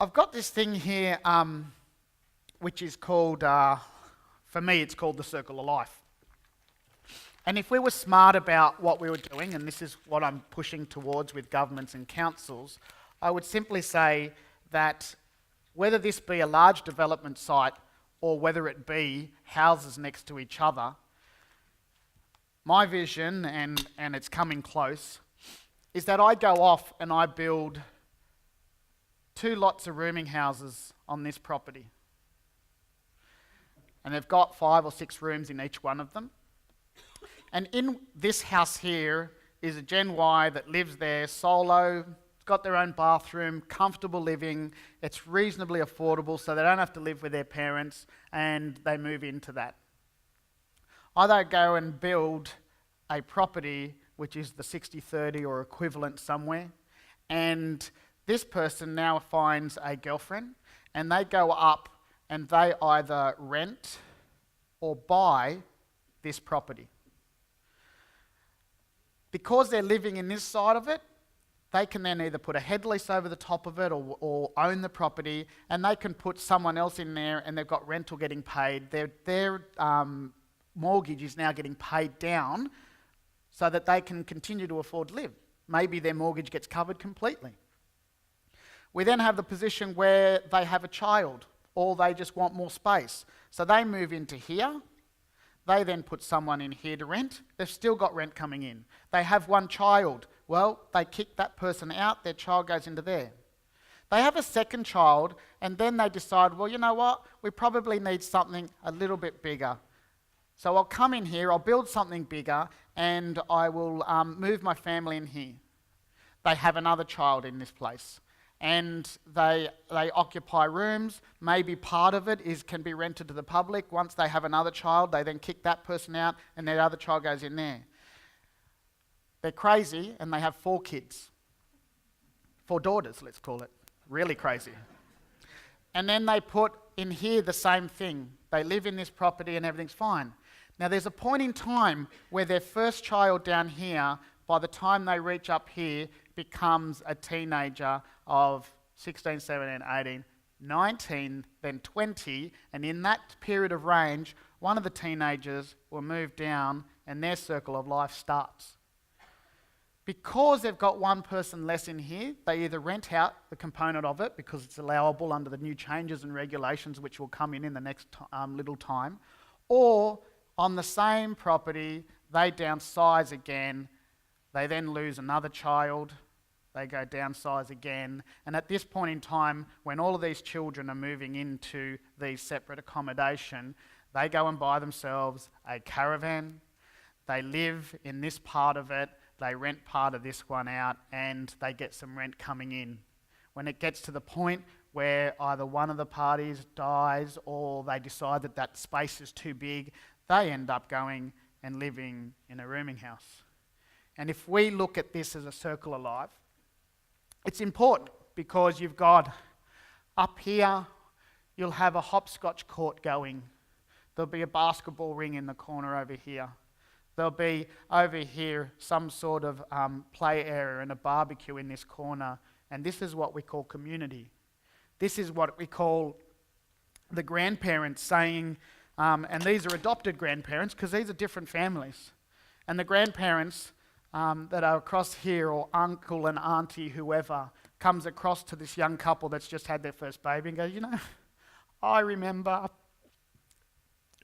I've got this thing here, which is called, for me, it's called the circle of life. And if we were smart about what we were doing, and this is what I'm pushing towards with governments and councils, I would simply say that whether this be a large development site or whether it be houses next to each other, my vision, and it's coming close, is that I go off and I build 2 lots of rooming houses on this property. And they've got 5 or 6 rooms in each one of them. And in this house here is a Gen Y that lives there solo, got their own bathroom, comfortable living, it's reasonably affordable so they don't have to live with their parents and they move into that. I don't go and build a property which is the 60-30 or equivalent somewhere, and this person now finds a girlfriend and they go up and they either rent or buy this property. Because they're living in this side of it, they can then either put a head lease over the top of it or own the property, and they can put someone else in there and they've got rental getting paid. Their mortgage is now getting paid down so that they can continue to afford to live. Maybe their mortgage gets covered completely. We then have the position where they have a child or they just want more space. So they move into here. They then put someone in here to rent. They've still got rent coming in. They have one child. Well, they kick that person out. Their child goes into there. They have a second child, and then they decide, well, you know what? We probably need something a little bit bigger. So I'll come in here, I'll build something bigger, and I will move my family in here. They have another child in this place. And they occupy rooms. Maybe part of it can be rented to the public. Once they have another child, they then kick that person out and their other child goes in there. They're crazy and they have 4 kids. 4 daughters, let's call it. Really crazy. And then they put in here the same thing. They live in this property and everything's fine. Now there's a point in time where their first child down here, by the time they reach up here, becomes a teenager of 16, 17, 18, 19, then 20, and in that period of range, one of the teenagers will move down and their circle of life starts. Because they've got one person less in here, they either rent out the component of it because it's allowable under the new changes and regulations which will come in the next little time, or on the same property, they downsize again. They then lose another child, they go downsize again, and at this point in time, when all of these children are moving into these separate accommodation, they go and buy themselves a caravan, they live in this part of it, they rent part of this one out, and they get some rent coming in. When it gets to the point where either one of the parties dies or they decide that that space is too big, they end up going and living in a rooming house. And if we look at this as a circle of life, it's important because you've got up here, you'll have a hopscotch court going. There'll be a basketball ring in the corner over here. There'll be over here some sort of play area and a barbecue in this corner. And this is what we call community. This is what we call the grandparents saying, and these are adopted grandparents because these are different families. And the grandparents that are across here, or uncle and auntie, whoever, comes across to this young couple that's just had their first baby and goes, you know, I remember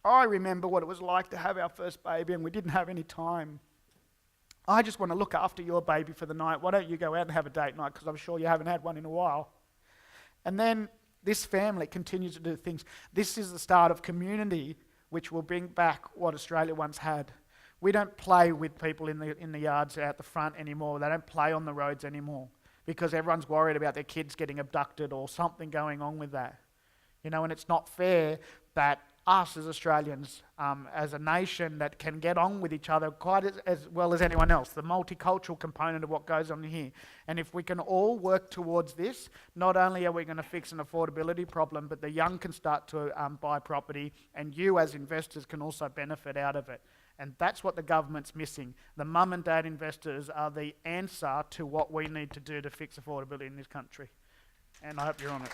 what it was like to have our first baby and we didn't have any time. I just want to look after your baby for the night. Why don't you go out and have a date night, because I'm sure you haven't had one in a while. And then this family continues to do things. This is the start of community, which will bring back what Australia once had. We don't play with people in the yards out the front anymore. They don't play on the roads anymore because everyone's worried about their kids getting abducted or something going on with that. You know, and it's not fair that us as Australians, as a nation that can get on with each other quite as well as anyone else, the multicultural component of what goes on here. And if we can all work towards this, not only are we going to fix an affordability problem, but the young can start to buy property, and you as investors can also benefit out of it. And that's what the government's missing. The mum and dad investors are the answer to what we need to do to fix affordability in this country. And I hope you're on it.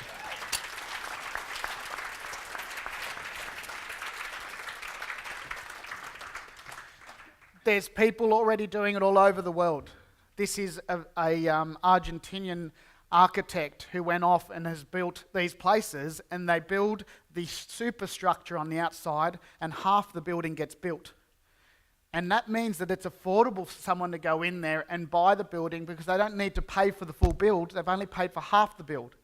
There's people already doing it all over the world. This is a Argentinian architect who went off and has built these places, and they build the superstructure on the outside and half the building gets built. And that means that it's affordable for someone to go in there and buy the building because they don't need to pay for the full build. They've only paid for half the build.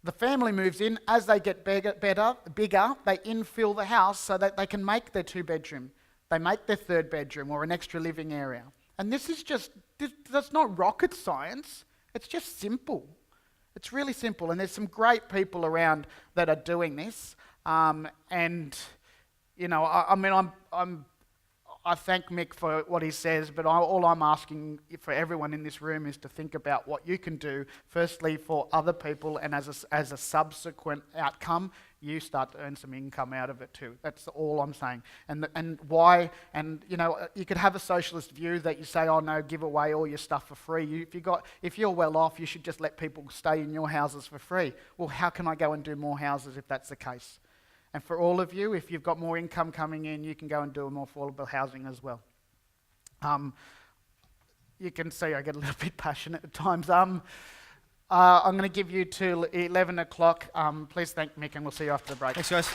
The family moves in. As they get bigger, they infill the house so that they can make their 2-bedroom. They make their 3rd bedroom or an extra living area. And that's not rocket science. It's just simple. It's really simple. And there's some great people around that are doing this. I thank Mick for what he says, but all I'm asking for everyone in this room is to think about what you can do, firstly for other people, and as a subsequent outcome, you start to earn some income out of it too. That's all I'm saying. And why? And you could have a socialist view that you say, oh no, give away all your stuff for free. If you're well off, you should just let people stay in your houses for free. Well, how can I go and do more houses if that's the case? And for all of you, if you've got more income coming in, you can go and do more affordable housing as well. You can see I get a little bit passionate at times. I'm going to give you till 11 o'clock. Please thank Mick, and we'll see you after the break. Thanks, guys.